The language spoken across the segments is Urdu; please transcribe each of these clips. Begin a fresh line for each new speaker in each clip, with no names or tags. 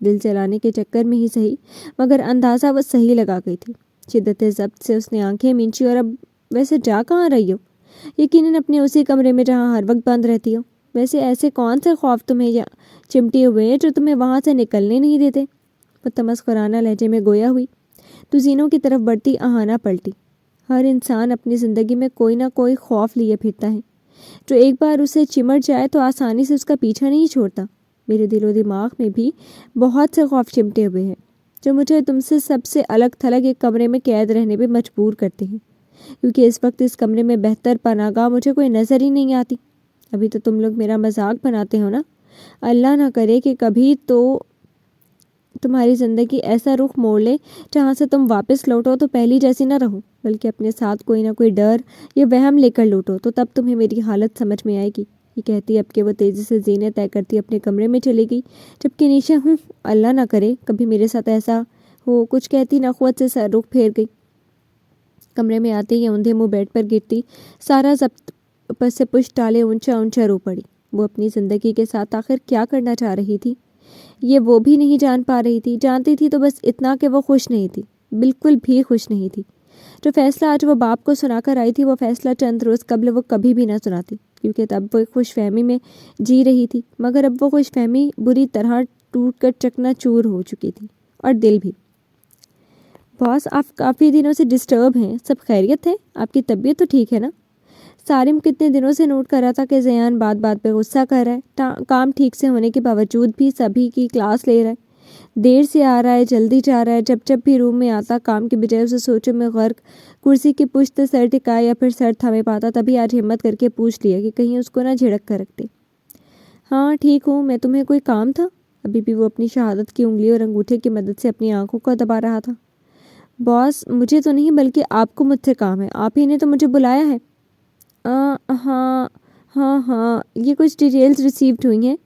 دل چلانے کے چکر میں ہی صحیح، مگر اندازہ وہ صحیح لگا گئی تھی۔ شدت ضبط سے اس نے آنکھیں مینچی، اور اب ویسے جا کہاں رہی ہو؟ یقیناً اپنے اسی کمرے میں جہاں ہر وقت بند رہتی ہو۔ ویسے ایسے کون سے خوف تمہیں چمٹے ہوئے ہیں جو تمہیں وہاں سے نکلنے نہیں دیتے؟ وہ تمسخرانہ لہجے میں گویا ہوئی تو زینوں کی طرف بڑھتی آہانہ پلٹی۔ ہر انسان اپنی زندگی میں کوئی نہ کوئی خوف لیے پھرتا ہے، جو ایک بار اسے چمٹ جائے تو آسانی سے اس کا پیچھا نہیں چھوڑتا۔ میرے دل و دماغ میں بھی بہت سے خوف چمٹے ہوئے ہیں جو مجھے تم سے سب سے الگ تھلگ ایک کمرے میں قید رہنے پہ مجبور کرتے ہیں، کیونکہ اس وقت اس کمرے میں بہتر پناہ گاہ مجھے کوئی نظر ہی نہیں آتی۔ ابھی تو تم لوگ میرا مذاق بناتے ہو نا؟ اللہ نہ کرے کہ کبھی تو تمہاری زندگی ایسا رخ موڑ لے جہاں سے تم واپس لوٹو تو پہلی جیسی نہ رہو، بلکہ اپنے ساتھ کوئی نہ کوئی ڈر یا وہم لے کر لوٹو، تو تب تمہیں میری حالت سمجھ میں آئے گی۔ یہ کہتی اب کہ وہ تیزی سے زینے طے کرتی اپنے کمرے میں چلی گئی، جبکہ نیشا اللہ نہ کرے کبھی میرے ساتھ ایسا ہو، کچھ کہتی نخوت سے سر رخ پھیر گئی۔ کمرے میں آتے ہی اوندھے منہ بیڈ پر گرتی سارا ضبط پر سے پشت ڈالے اونچا اونچا رو پڑی۔ وہ اپنی زندگی کے ساتھ آخر کیا کرنا چاہ رہی تھی یہ وہ بھی نہیں جان پا رہی تھی۔ جانتی تھی تو بس اتنا کہ وہ خوش نہیں تھی، بالکل بھی خوش نہیں تھی۔ جو فیصلہ آج وہ باپ کو سنا کر آئی تھی، وہ فیصلہ چند روز قبل وہ کبھی بھی نہ سناتی، کیونکہ تب وہ ایک خوش فہمی میں جی رہی تھی، مگر اب وہ خوش فہمی بری طرح ٹوٹ کر چکنا چور ہو چکی تھی، اور دل بھی۔ باس، آپ کافی دنوں سے ڈسٹرب ہیں، سب خیریت ہے؟ آپ کی طبیعت تو ٹھیک ہے نا؟ سارم کتنے دنوں سے نوٹ کر رہا تھا کہ زیان بات بات پہ غصہ کر رہا ہے، کام ٹھیک سے ہونے کے باوجود بھی سبھی کی کلاس لے رہا ہے، دیر سے آ رہا ہے، جلدی جا رہا ہے، جب بھی روم میں آتا کام کے بجائے اسے سوچوں میں غرق کرسی کی پشت سر ٹکائے یا پھر سر تھمے پاتا، تبھی آج ہمت کر کے پوچھ لیا کہ کہیں اس کو نہ جھڑک کر رکھ دے۔ ہاں ٹھیک ہوں میں، تمہیں کوئی کام تھا؟ ابھی بھی وہ اپنی شہادت کی انگلی اور انگوٹھے کی مدد سے اپنی آنکھوں کو دبا رہا تھا۔ باس، مجھے تو نہیں بلکہ آپ کو مجھ سے کام ہے، آپ ہی نے تو مجھے بلایا ہے۔ ہاں یہ کچھ ڈیٹیلز ریسیوڈ ہوئی ہیں،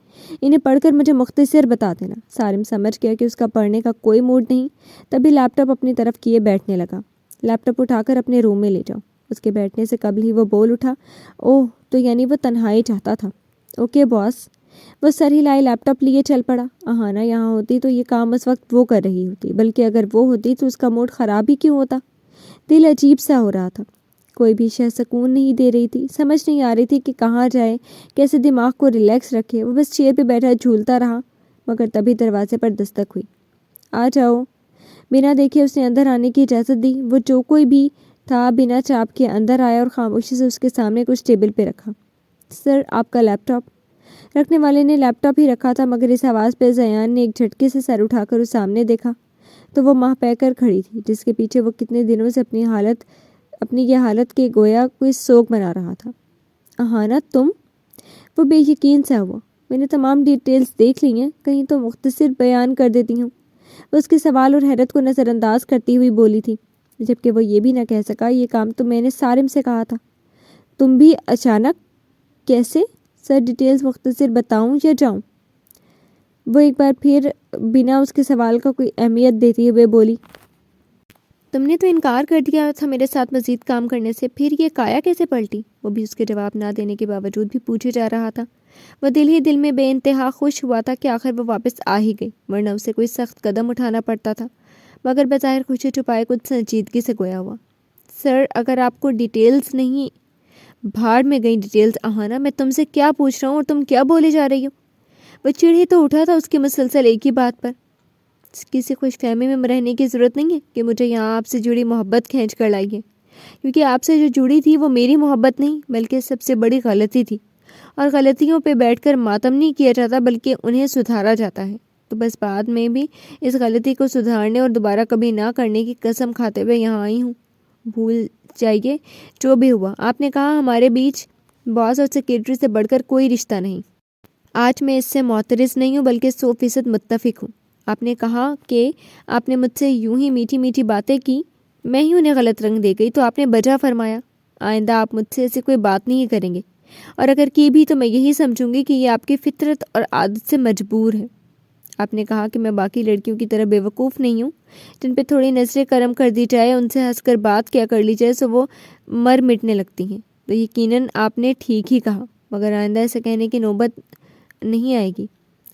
انہیں پڑھ کر مجھے مختصر بتا دینا۔ سارم سمجھ گیا کہ اس کا پڑھنے کا کوئی موڈ نہیں، تبھی لیپ ٹاپ اپنی طرف کیے بیٹھنے لگا۔ لیپ ٹاپ اٹھا کر اپنے روم میں لے جاؤ۔ اس کے بیٹھنے سے قبل ہی وہ بول اٹھا، اوہ تو یعنی وہ تنہائی چاہتا تھا۔ اوکے باس۔ وہ سر ہلائے لیپ ٹاپ لیے چل پڑا۔ آہانہ یہاں ہوتی تو یہ کام اس وقت وہ کر رہی ہوتی، بلکہ اگر وہ ہوتی تو اس کا موڈ خراب ہی کیوں ہوتا؟ دل عجیب سا ہو رہا تھا، کوئی بھی شے سکون نہیں دے رہی تھی، سمجھ نہیں آ رہی تھی کہ کہاں جائے، کیسے دماغ کو ریلیکس رکھے۔ وہ بس چیئر پہ بیٹھا جھولتا رہا، مگر تبھی دروازے پر دستک ہوئی۔ آ جاؤ۔ بنا دیکھے اس نے اندر آنے کی اجازت دی۔ وہ جو کوئی بھی تھا بنا چاپ کے اندر آیا اور خاموشی سے اس کے سامنے کچھ ٹیبل پہ رکھا۔ سر، آپ کا لیپ ٹاپ۔ رکھنے والے نے لیپ ٹاپ ہی رکھا تھا، مگر اس آواز پہ زیان نے ایک جھٹکے سے سر اٹھا کر اس سامنے دیکھا تو وہ ماہ پہ کر کھڑی تھی، جس کے پیچھے وہ کتنے دنوں سے اپنی یہ حالت کے گویا کوئی سوگ بنا رہا تھا۔ آہانہ تم؟ وہ بے یقین سا ہوا۔ میں نے تمام ڈیٹیلز دیکھ لی ہیں، کہیں تو مختصر بیان کر دیتی ہوں۔ وہ اس کے سوال اور حیرت کو نظر انداز کرتی ہوئی بولی تھی، جبکہ وہ یہ بھی نہ کہہ سکا یہ کام تو میں نے سارم سے کہا تھا۔ تم بھی اچانک؟ کیسے؟ سر ڈیٹیلز مختصر بتاؤں یا جاؤں؟ وہ ایک بار پھر بنا اس کے سوال کا کوئی اہمیت دیتے ہوئے بولی، تم نے تو انکار کر دیا تھا میرے ساتھ مزید کام کرنے سے، پھر یہ کایا کیسے پلٹی؟ وہ بھی اس کے جواب نہ دینے کے باوجود بھی پوچھے جا رہا تھا۔ وہ دل ہی دل میں بے انتہا خوش ہوا تھا کہ آخر وہ واپس آ ہی گئی، ورنہ اسے کوئی سخت قدم اٹھانا پڑتا تھا، مگر بظاہر خوشی چھپائے کچھ سنجیدگی سے گویا ہوا۔ سر، اگر آپ کو ڈیٹیلز نہیں، بھاڑ میں گئی ڈیٹیلز آہانہ، میں تم سے کیا پوچھ رہا ہوں اور تم کیا بولے جا رہی ہو؟ وہ چڑ ہی تو اٹھا تھا اس کی مسلسل ایک ہی بات پر۔ کسی خوش فہمی میں رہنے کی ضرورت نہیں ہے کہ مجھے یہاں آپ سے جڑی محبت کھینچ کر لائی ہے، کیونکہ آپ سے جو جڑی تھی وہ میری محبت نہیں بلکہ سب سے بڑی غلطی تھی، اور غلطیوں پہ بیٹھ کر ماتم نہیں کیا جاتا بلکہ انہیں سدھارا جاتا ہے۔ تو بس بعد میں بھی اس غلطی کو سدھارنے اور دوبارہ کبھی نہ کرنے کی قسم کھاتے ہوئے یہاں آئی ہوں۔ بھول جائیے جو بھی ہوا، آپ نے کہا ہمارے بیچ باس اور سیکرٹری سے بڑھ کر کوئی رشتہ نہیں۔ آج میں اس سے معترض نہیں ہوں بلکہ 100% متفق ہوں۔ آپ نے کہا کہ آپ نے مجھ سے یوں ہی میٹھی میٹھی باتیں کی، میں ہی انہیں غلط رنگ دے گئی، تو آپ نے بجا فرمایا آئندہ آپ مجھ سے ایسی کوئی بات نہیں کریں گے، اور اگر کی بھی تو میں یہی سمجھوں گی کہ یہ آپ کی فطرت اور عادت سے مجبور ہے۔ آپ نے کہا کہ میں باقی لڑکیوں کی طرح بیوقوف نہیں ہوں، جن پہ تھوڑی نظریں کرم کر دی جائے، ان سے ہنس کر بات کیا کر لی جائے سو وہ مر مٹنے لگتی ہیں۔ تو یقیناً آپ نے ٹھیک ہی کہا، مگر آئندہ ایسا کہنے کی نوبت نہیں آئے گی۔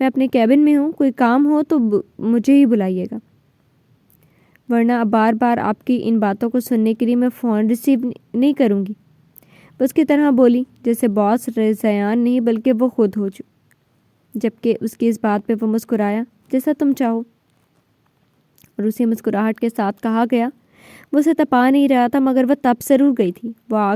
میں اپنے کیبن میں ہوں، کوئی کام ہو تو مجھے ہی بلائیے گا، ورنہ اب بار بار آپ کی ان باتوں کو سننے کے لیے میں فون ریسیو نہیں کروں گی۔ اس کی طرح بولی جیسے باس زیان نہیں بلکہ وہ خود ہو، جبکہ اس کی اس بات پہ وہ مسکرایا۔ جیسا تم چاہو، اور اسی مسکراہٹ کے ساتھ کہا گیا۔ وہ اسے تپا نہیں رہا تھا مگر وہ تپ ضرور گئی تھی۔ وہ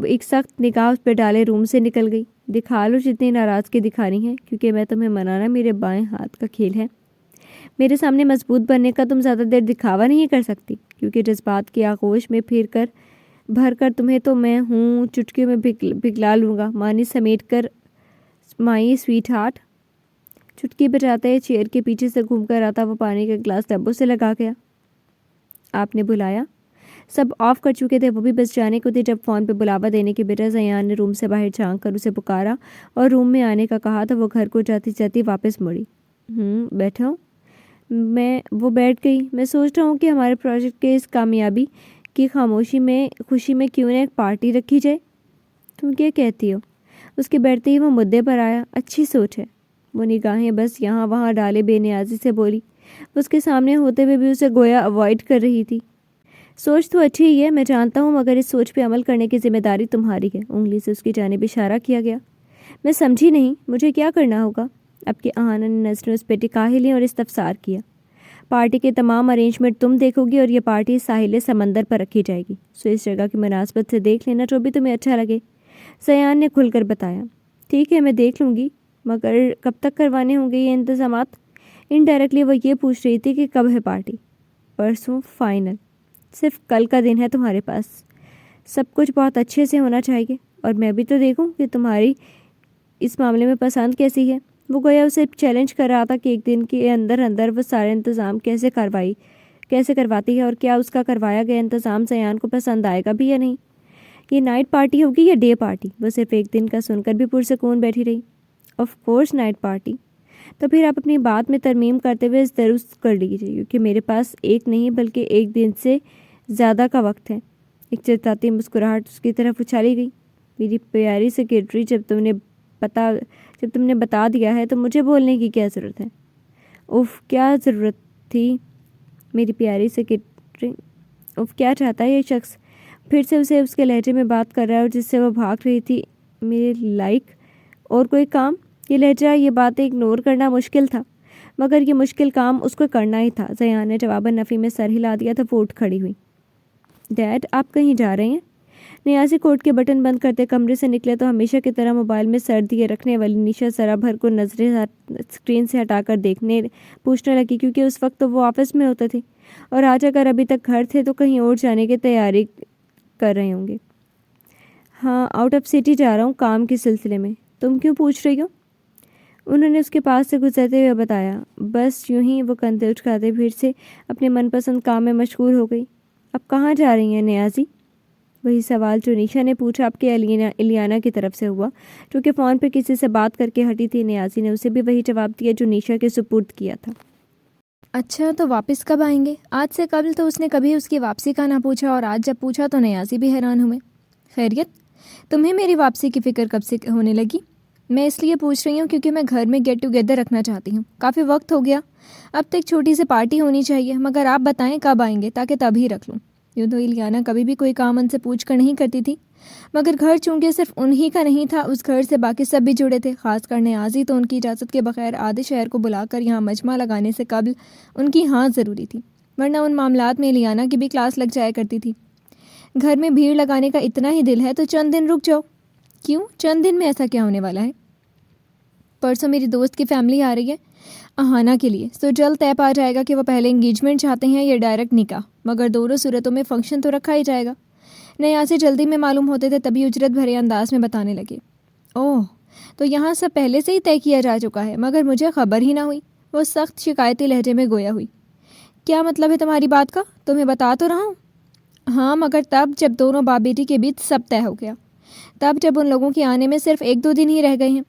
ایک سخت نگاہ اس پہ ڈالے روم سے نکل گئی۔ دکھا لو جتنی ناراضگی دکھانی ہے، کیونکہ میں تمہیں منانا میرے بائیں ہاتھ کا کھیل ہے۔ میرے سامنے مضبوط بننے کا تم زیادہ دیر دکھاوا نہیں کر سکتی، کیونکہ جذبات کی آغوش میں بھر کر تمہیں تو میں ہوں چٹکیوں میں پگھلا لوں گا، مانی سمیٹ کر مائی سویٹ ہارٹ۔ چٹکی بجاتے چیئر کے پیچھے سے گھوم کر آتا وہ پانی کا گلاس لبوں سے لگا گیا۔ آپ نے بلایا؟ سب آف کر چکے تھے، وہ بھی بس جانے کو تھے جب فون پہ بلاوا دینے کے بجائے زیان نے روم سے باہر جھانک کر اسے پکارا اور روم میں آنے کا کہا تو وہ گھر کو جاتی جاتی واپس مڑی۔ بیٹھا ہوں۔ وہ بیٹھ گئی۔ میں سوچ رہا ہوں کہ ہمارے پروجیکٹ کے اس کامیابی کی خوشی میں کیوں نہ ایک پارٹی رکھی جائے؟ تم کیا کہتی ہو؟ اس کے بیٹھتے ہی وہ مدعے پر آیا۔ اچھی سوچ ہے۔ وہ نگاہیں بس یہاں وہاں ڈالے بے نیازی سے بولی۔ اس کے سامنے ہوتے ہوئے بھی اسے گویا اوائڈ کر رہی تھی۔ سوچ تو اچھی ہی ہے، میں جانتا ہوں، مگر اس سوچ پہ عمل کرنے کی ذمہ داری تمہاری ہے۔ انگلی سے اس کی جانب اشارہ کیا گیا۔ میں سمجھی نہیں، مجھے کیا کرنا ہوگا؟ اب کی اہانہ نے نظریں اس پہ ٹکا ہی لیں اور استفسار کیا۔ پارٹی کے تمام ارینجمنٹ تم دیکھو گی اور یہ پارٹی ساحل سمندر پر رکھی جائے گی، سو اس جگہ کی مناسبت سے دیکھ لینا جو بھی تمہیں اچھا لگے۔ زیان نے کھل کر بتایا۔ ٹھیک ہے، میں دیکھ لوں گی، مگر کب تک کروانے ہوں گے یہ انتظامات؟ انڈائریکٹلی وہ یہ پوچھ رہی تھی کہ کب ہے پارٹی؟ پرسوں فائنل، صرف کل کا دن ہے تمہارے پاس۔ سب کچھ بہت اچھے سے ہونا چاہیے، اور میں بھی تو دیکھوں کہ تمہاری اس معاملے میں پسند کیسی ہے۔ وہ گویا اسے چیلنج کر رہا تھا کہ ایک دن کے اندر وہ سارے انتظام کیسے کرواتی ہے، اور کیا اس کا کروایا گیا انتظام زیان کو پسند آئے گا بھی یا نہیں۔ یہ نائٹ پارٹی ہوگی یا ڈے پارٹی؟ وہ صرف ایک دن کا سن کر بھی پرسکون بیٹھی رہی۔ Of course night party. تو پھر آپ اپنی بات میں ترمیم کرتے ہوئے درست کر لیجیے، کیونکہ میرے پاس ایک نہیں بلکہ ایک دن سے زیادہ کا وقت ہے۔ ایک چرچاتی مسکراہٹ اس کی طرف اچھالی گئی۔ میری پیاری سیکریٹری، جب تم نے بتا دیا ہے تو مجھے بولنے کی کیا ضرورت ہے؟ کیا ضرورت تھی؟ میری پیاری سیکریٹری، کیا چاہتا ہے یہ شخص؟ پھر سے اسے اس کے لہجے میں بات کر رہا ہے اور جس سے وہ بھاگ رہی تھی۔ میرے لائک اور کوئی کام؟ یہ لہجہ، یہ باتیں اگنور کرنا مشکل تھا، مگر یہ مشکل کام اس کو کرنا ہی تھا۔ زیان نے جواباً نفی میں سر ہلا دیا تو وہ اٹھ کھڑی ہوئی۔ ڈیڈ، آپ کہیں جا رہے ہیں؟ نیازی کوٹ کے بٹن بند کرتے کمرے سے نکلے تو ہمیشہ کی طرح موبائل میں سر دیے رکھنے والی نیشا ذرا بھر کو نظریں اسکرین سے ہٹا کر پوچھنے لگی، کیونکہ اس وقت تو وہ آفس میں ہوتے تھے اور آج اگر ابھی تک گھر تھے تو کہیں اور جانے کی تیاری کر رہے ہوں گے۔ ہاں، آؤٹ آف سٹی جا رہا ہوں کام کے سلسلے میں۔ تم کیوں پوچھ رہی ہو؟ انہوں نے اس کے پاس سے گزرتے ہوئے بتایا۔ بس یوں ہی۔ وہ کندھے اچکاتے پھر سے اپنے من پسند کام میں مشغول ہو گئی۔ اب کہاں جا رہی ہیں نیازی؟ وہی سوال جو نیشا نے پوچھا اب کے الیانا کی طرف سے ہوا، جو کہ فون پہ کسی سے بات کر کے ہٹی تھی۔ نیازی نے اسے بھی وہی جواب دیا جو نیشا کے سپرد کیا تھا۔
اچھا، تو واپس کب آئیں گے؟ آج سے قبل تو اس نے کبھی اس کی واپسی کا نہ پوچھا، اور آج جب پوچھا تو نیازی بھی حیران ہوئے۔ خیریت؟ تمہیں میری واپسی کی فکر کب سے ہونے لگی؟ میں اس لیے پوچھ رہی ہوں کیونکہ میں گھر میں گیٹ ٹوگیدر رکھنا چاہتی ہوں۔ کافی وقت ہو گیا، اب تک چھوٹی سی پارٹی ہونی چاہیے، مگر آپ بتائیں کب آئیں گے تاکہ تب ہی رکھ لوں۔ یوں تو الیانا کبھی بھی کوئی کام ان سے پوچھ کر نہیں کرتی تھی، مگر گھر چونکہ صرف انہی کا نہیں تھا، اس گھر سے باقی سب بھی جڑے تھے، خاص کر نیازی تو ان کی اجازت کے بغیر آدھے شہر کو بلا کر یہاں مجمع لگانے سے قبل ان کی ہاں ضروری تھی، ورنہ ان معاملات میں الیانا کی بھی کلاس لگ جایا کرتی تھی۔ گھر میں بھیڑ لگانے کا اتنا ہی دل ہے تو چند دن رک جاؤ۔ کیوں؟ چند دن میں ایسا کیا ہونے والا ہے؟ پرسوں میری دوست کی فیملی آ رہی ہے اہانہ کے لیے، سو جلد طے پا جائے گا کہ وہ پہلے انگیجمنٹ چاہتے ہیں یا ڈائریکٹ نکاح، مگر دونوں صورتوں میں فنکشن تو رکھا ہی جائے گا۔ نیازی جلدی میں معلوم ہوتے تھے تبھی اجرت بھرے انداز میں بتانے لگے۔ اوہ، تو یہاں سب پہلے سے ہی طے کیا جا چکا ہے، مگر مجھے خبر ہی نہ ہوئی۔ وہ سخت شکایتی لہجے میں گویا ہوئی۔ کیا مطلب ہے تمہاری بات کا؟ تمہیں بتا تو رہا ہوں۔ ہاں، مگر تب جب دونوں باپ بیٹی کے بیچ سب طے ہو گیا، تب جب ان لوگوں کے آنے میں صرف 1-2 دن ہی رہ گئے ہیں۔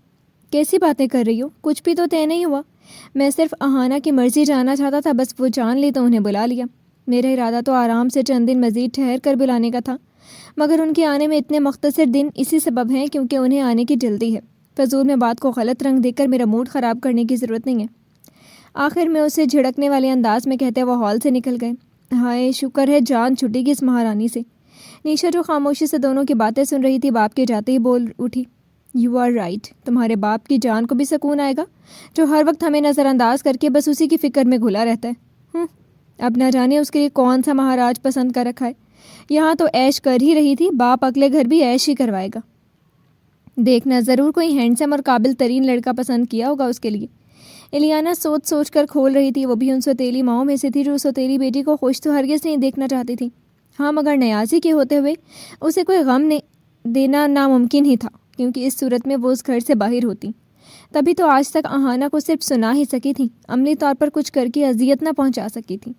کیسی باتیں کر رہی ہو؟ کچھ بھی تو طے نہیں ہوا۔ میں صرف اہانہ کی مرضی جاننا چاہتا تھا، بس وہ جان لی تو انہیں بلا لیا۔ میرا ارادہ تو آرام سے چند دن مزید ٹھہر کر بلانے کا تھا، مگر ان کے آنے میں اتنے مختصر دن اسی سبب ہیں کیونکہ انہیں آنے کی جلدی ہے۔ فضول میں بات کو غلط رنگ دے کر میرا موڈ خراب کرنے کی ضرورت نہیں ہے۔ آخر میں اسے جھڑکنے والے انداز میں کہتے وہ ہال سے نکل گئے۔ ہائے شکر ہے جان چھٹی کی اس مہارانی سے۔ نیشا جو خاموشی سے دونوں کی باتیں سن رہی تھی باپ کے جاتے ہی بول اٹھی، یو آر رائٹ، تمہارے باپ کی جان کو بھی سکون آئے گا جو ہر وقت ہمیں نظر انداز کر کے بس اسی کی فکر میں گھلا رہتا ہے۔ اب نہ جانے اس کے لیے کون سا مہاراج پسند کر رکھا ہے۔ یہاں تو عیش کر ہی رہی تھی، باپ اگلے گھر بھی عیش ہی کروائے گا۔ دیکھنا ضرور کوئی ہینڈسم اور قابل ترین لڑکا پسند کیا ہوگا اس کے لیے۔ الیانا سوچ سوچ کر کھول رہی تھی، وہ بھی ان سوتیلی ماؤں میں سے تھی جو سوتیلی بیٹی کو خوش تو ہرگز نہیں دیکھنا چاہتی تھی۔ ہاں مگر نیازی کے ہوتے ہوئے اسے کوئی غم دینا ناممکن ہی تھا، کیونکہ اس صورت میں وہ اس گھر سے باہر ہوتی۔ تبھی تو آج تک آہانہ کو صرف سنا ہی سکی تھی، عملی طور پر کچھ کر کے اذیت نہ پہنچا سکی تھی۔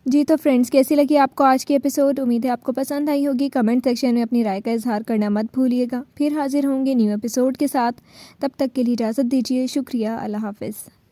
جی تو فرینڈز، کیسی لگی آپ کو آج کی ایپیسوڈ؟ امید ہے آپ کو پسند آئی ہوگی۔ کمنٹ سیکشن میں اپنی رائے کا اظہار کرنا مت بھولیے گا۔ پھر حاضر ہوں گے نیو ایپیسوڈ کے ساتھ، تب تک کے لیے اجازت دیجیے۔ شکریہ، اللہ حافظ۔